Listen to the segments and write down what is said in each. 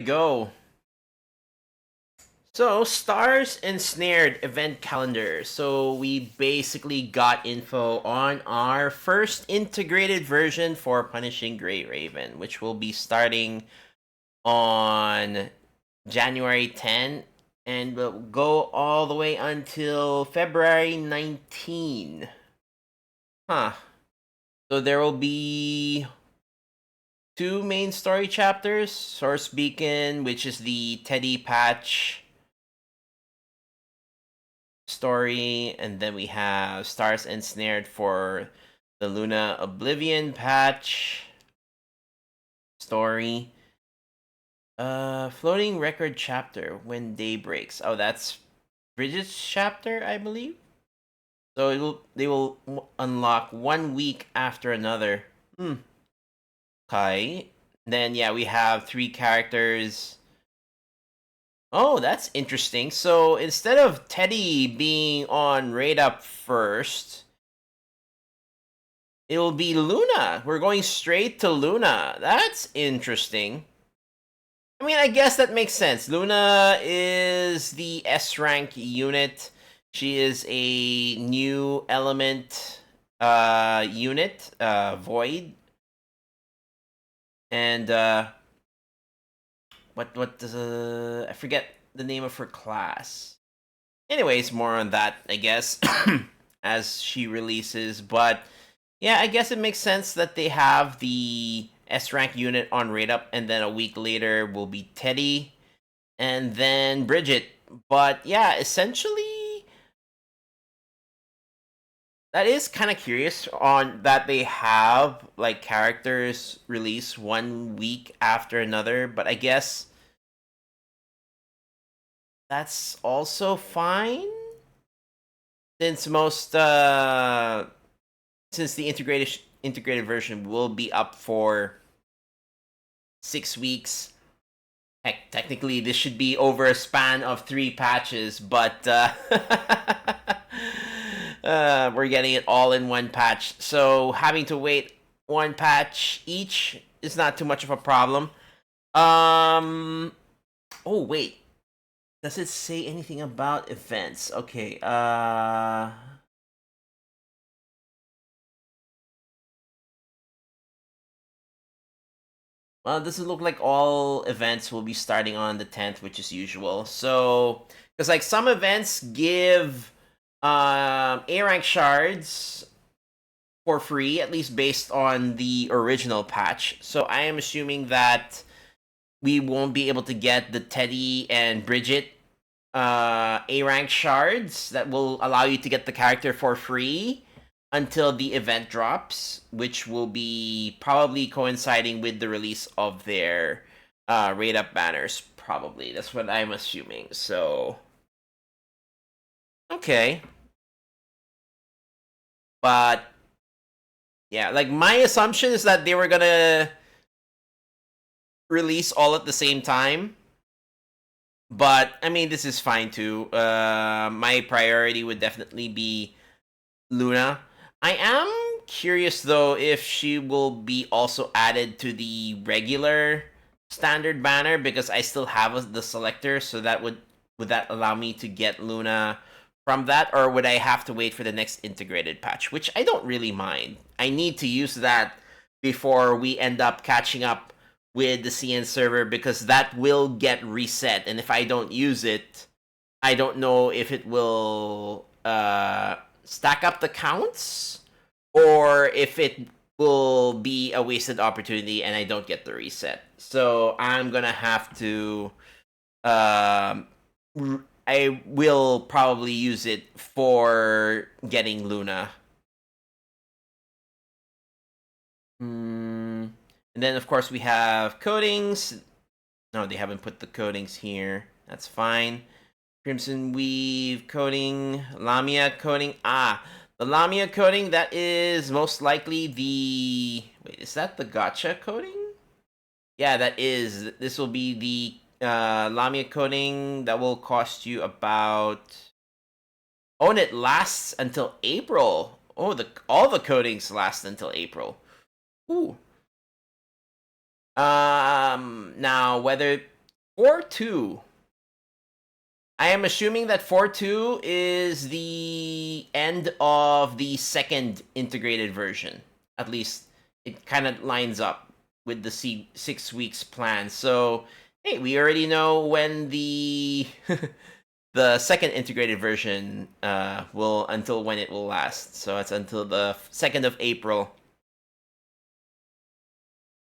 go. So, Stars Ensnared event calendar. So, we basically got info on our first integrated version for Punishing Great Raven, which will be starting on January 10 and will go all the way until February 19. Huh. So, there will be two main story chapters: Source Beacon, which is the Teddy patch story, and then we have Stars Ensnared for the Luna Oblivion patch story. Floating Record chapter, When Day Breaks. Oh, that's Bridget's chapter, I believe. So they will unlock 1 week after another. Okay. Then yeah, we have 3 characters. Oh, that's interesting. So instead of Teddy being on Raid Up first, it'll be Luna. We're going straight to Luna. That's interesting. I mean, I guess that makes sense. Luna is the S rank unit. She is a new element unit, Void. And what does I forget the name of her class. Anyways, more on that, I guess, as she releases. But yeah, I guess it makes sense that they have the S rank unit on Raid Up, and then a week later will be Teddy, and then Bridget. But yeah, essentially, that is kind of curious on that they have like characters release 1 week after another. But I guess that's also fine since since the integrated version will be up for 6 weeks. Heck, technically this should be over a span of 3 patches, but we're getting it all in one patch. So having to wait 1 patch each is not too much of a problem. Oh wait. Does it say anything about events? Okay, well, does it look like all events will be starting on the 10th, which is usual. So, because like some events give A rank shards for free, at least based on the original patch. So I am assuming that we won't be able to get the Teddy and Bridget A rank shards that will allow you to get the character for free until the event drops, which will be probably coinciding with the release of their Raid Up banners. Probably. That's what I'm assuming. So, okay. But, yeah, like my assumption is that they were gonna release all at the same time. But, I mean, this is fine too. My priority would definitely be Luna. I am curious though if she will be also added to the regular standard banner, because I still have the selector, so that would that allow me to get Luna from that, or would I have to wait for the next integrated patch, which I don't really mind. I need to use that before we end up catching up with the CN server, because that will get reset, and if I don't use it, I don't know if it will stack up the counts, or if it will be a wasted opportunity and I don't get the reset. So I'm gonna have to. I will probably use it for getting Luna. And then of course we have coatings. No, they haven't put the coatings here. That's fine. Crimson Weave coating, Lamia coating. The Lamia coating, that is most likely the... Wait, is that the Gacha coating? Yeah, that is. This will be the Lamia coating that will cost you about... Oh, and it lasts until April. Oh, all the coatings last until April. Ooh. Now, whether 4-2. I am assuming that 4-2 is the end of the second integrated version. At least it kind of lines up with the 6 weeks plan. So, hey, we already know when the the second integrated version will until when it will last. So it's until the 2nd of April.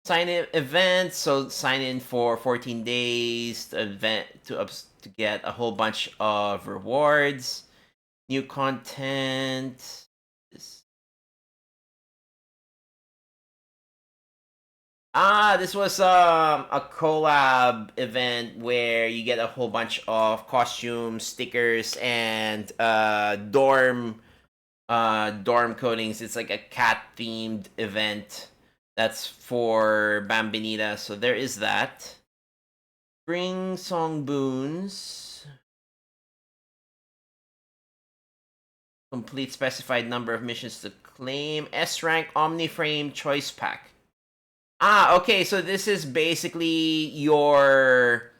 Sign in event, so sign in for 14 days to get a whole bunch of rewards, new content. This was a collab event where you get a whole bunch of costumes, stickers, and dorm coatings. It's like a cat themed event. That's for Bambinita, so there is that. Spring Song Boons. Complete specified number of missions to claim. S-Rank Omniframe Choice Pack. Okay, so this is basically your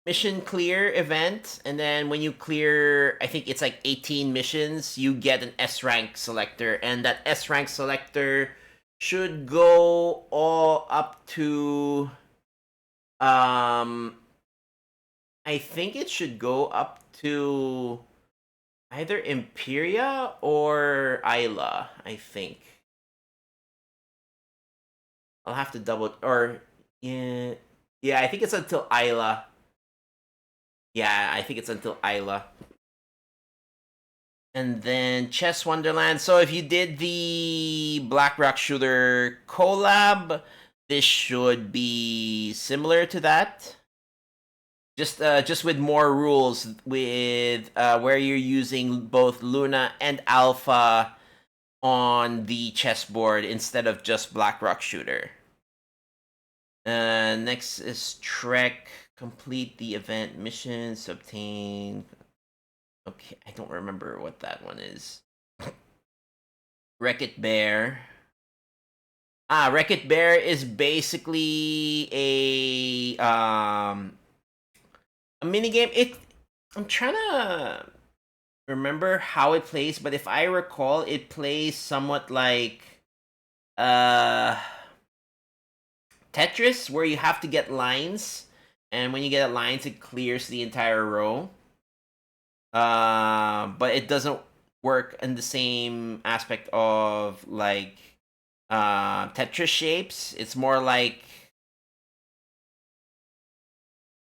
mission clear event, and then when you clear, I think it's like 18 missions, you get an S rank selector, and that S rank selector should go all up to I think it should go up to either Imperia or Isla, I think. I'll have to double, or yeah, I think it's until Isla. Yeah, I think it's until Isla. And then Chess Wonderland. So if you did the Black Rock Shooter collab, this should be similar to that. Just with more rules, with where you're using both Luna and Alpha on the chessboard instead of just Black Rock Shooter. Next is Trek. Complete the event missions. Obtain. Okay, I don't remember what that one is. Wreck-It Bear. Wreck-It Bear is basically a minigame. I'm trying to remember how it plays, but if I recall, it plays somewhat like Tetris, where you have to get lines, and when you get lines, it clears the entire row. But it doesn't work in the same aspect of like Tetris shapes. It's more like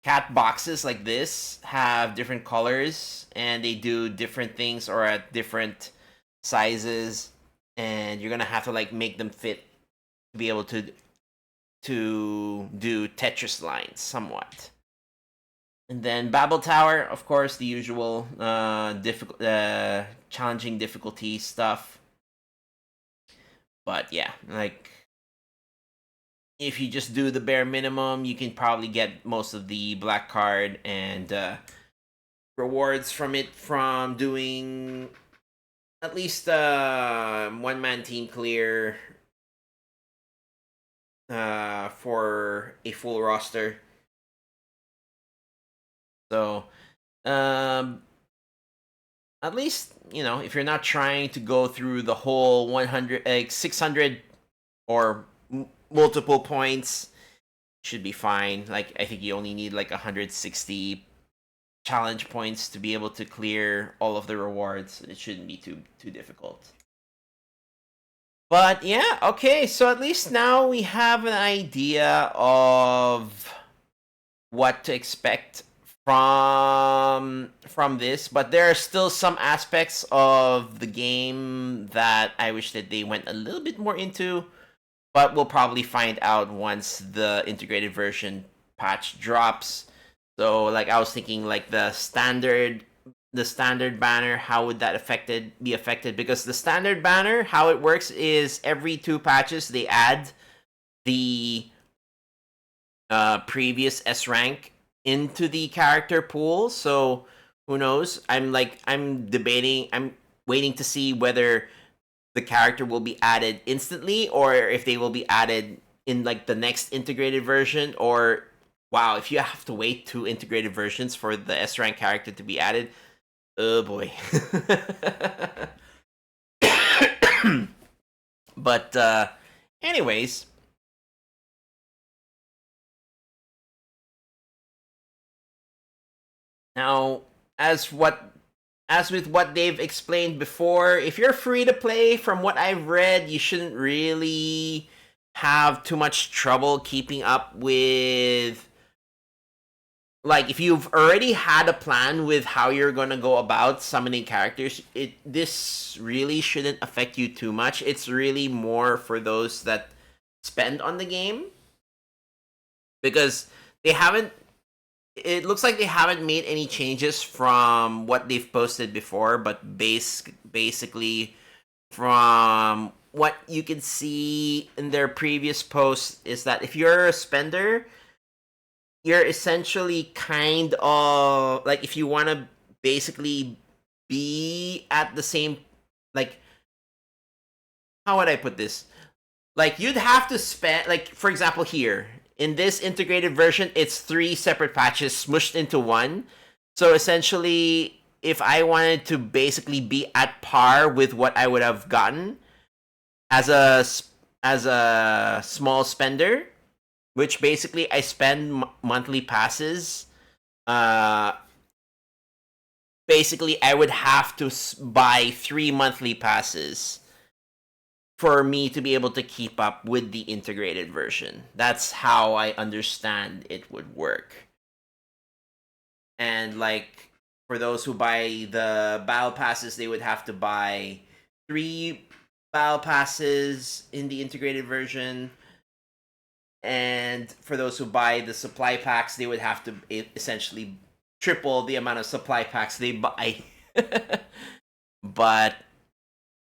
cat boxes like this have different colors, and they do different things or at different sizes, and you're gonna have to like make them fit to be able to do Tetris lines somewhat. And then Babel Tower, of course, the usual challenging difficulty stuff. But yeah, like if you just do the bare minimum, you can probably get most of the black card and rewards from it from doing at least one man team clear for a full roster. So, at least, if you're not trying to go through the whole 100, 600 or multiple points, should be fine. Like, I think you only need like 160 challenge points to be able to clear all of the rewards. It shouldn't be too difficult. But yeah, okay, so at least now we have an idea of what to expect from this, but there are still some aspects of the game that I wish that they went a little bit more into, but we'll probably find out once the integrated version patch drops. So like I was thinking like the standard banner, how would that be affected? Because the standard banner, how it works is every 2 patches they add the previous S rank into the character pool. So who knows? I'm waiting to see whether the character will be added instantly, or if they will be added in like the next integrated version, or wow, if you have to wait 2 integrated versions for the S rank character to be added, oh boy. But anyways, now as with what they've explained before, if you're free to play, from what I've read, you shouldn't really have too much trouble keeping up with, like, if you've already had a plan with how you're going to go about summoning characters, this really shouldn't affect you too much. It's really more for those that spend on the game, because they haven't it looks like they haven't made any changes from what they've posted before, but basically from what you can see in their previous posts is that if you're a spender, you're essentially kind of like, if you want to basically be at the same, like, how would I put this? Like, you'd have to spend, like, for example, here in this integrated version, it's 3 separate patches smushed into one. So essentially, if I wanted to basically be at par with what I would have gotten as a small spender, which basically I spend monthly passes, basically I would have to buy 3 monthly passes for me to be able to keep up with the integrated version. That's how I understand it would work. And like, for those who buy the battle passes, they would have to buy 3 battle passes in the integrated version. And for those who buy the supply packs, they would have to essentially triple the amount of supply packs they buy. But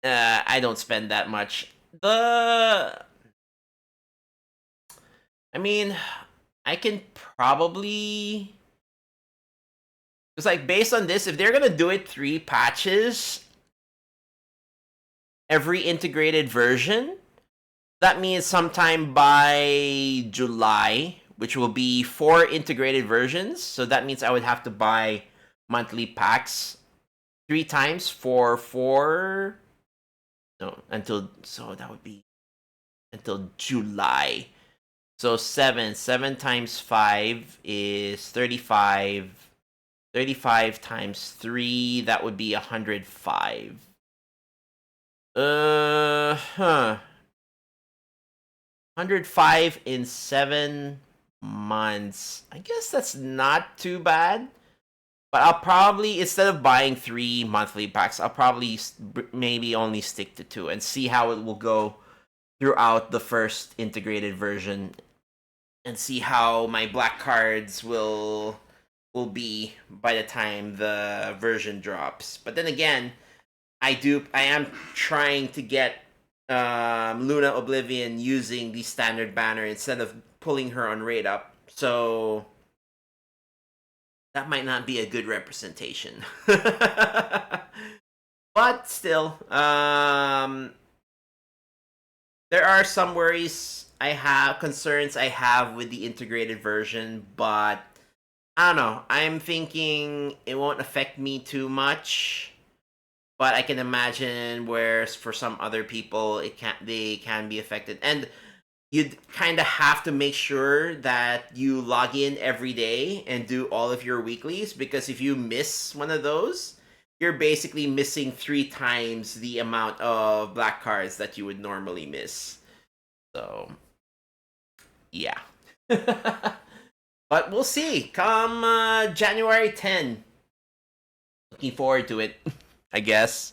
I don't spend that much. I mean, I can probably, it's like, based on this, if they're gonna do it 3 patches every integrated version, that means sometime by July, which will be 4 integrated versions. So that means I would have to buy monthly packs 3 times for 4. No, so that would be until July. So 7 times 5 is 35. 35 times 3, that would be 105. 105 in 7 months. I guess that's not too bad. But I'll probably, instead of buying 3 monthly packs, I'll probably maybe only stick to 2 and see how it will go throughout the first integrated version, and see how my black cards will be by the time the version drops. But then again, I am trying to get Luna Oblivion using the standard banner instead of pulling her on raid up. So that might not be a good representation. But still, there are some concerns I have with the integrated version, but I don't know. I'm thinking it won't affect me too much, but I can imagine where for some other people they can be affected. And you'd kind of have to make sure that you log in every day and do all of your weeklies, because if you miss one of those, you're basically missing 3 times the amount of black cards that you would normally miss. So, yeah. But we'll see. Come January 10. Looking forward to it, I guess.